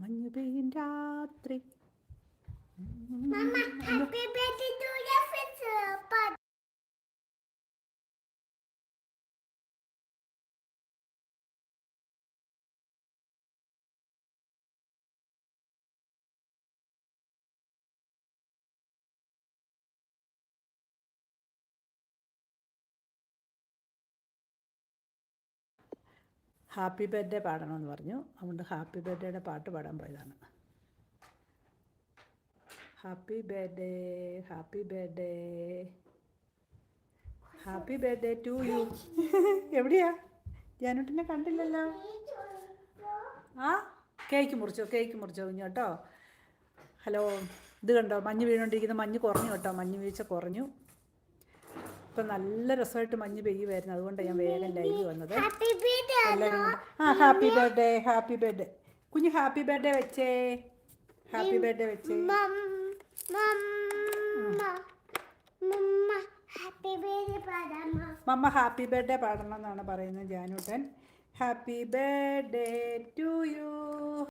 മഞ്ഞ് പെയ്യും രാത്രി. ഹാപ്പി ബർത്ത്ഡേ പാടണമെന്ന് പറഞ്ഞു. അതുകൊണ്ട് ഹാപ്പി ബർത്ത്ഡേയുടെ പാട്ട് പാടാൻ പോയതാണ്. Happy birthday, happy birthday, happy birthday to you. എവിടെയാ? ജാനുട്ടിനെ കണ്ടില്ലല്ലോ. ആ കേക്ക് മുറിച്ചോ കുഞ്ഞു കേട്ടോ. ഹലോ, ഇത് കണ്ടോ മഞ്ഞ് വീണുകൊണ്ടിരിക്കുന്ന? മഞ്ഞ് കുറഞ്ഞു കേട്ടോ, മഞ്ഞ് വീഴ്ച കുറഞ്ഞു. ഇപ്പം നല്ല രസമായിട്ട് മഞ്ഞ് പെയ്യുമായിരുന്നു, അതുകൊണ്ടാണ് ഞാൻ വേഗം ലൈവ് വന്നത്. എല്ലാവരും ഹാപ്പി ബർത്ത്ഡേ, ഹാപ്പി ബർത്ത്ഡേ കുഞ്ഞ്, ഹാപ്പി ബർത്ത്ഡേ വെച്ചേ, ഹാപ്പി ബർത്ത്ഡേ വെച്ചേ. മമ്മ ഹാപ്പി ബർത്ത്ഡേ പാടണം എന്നാണ് പറയുന്നത് ജാനൂട്ടൻ. Happy birthday to U.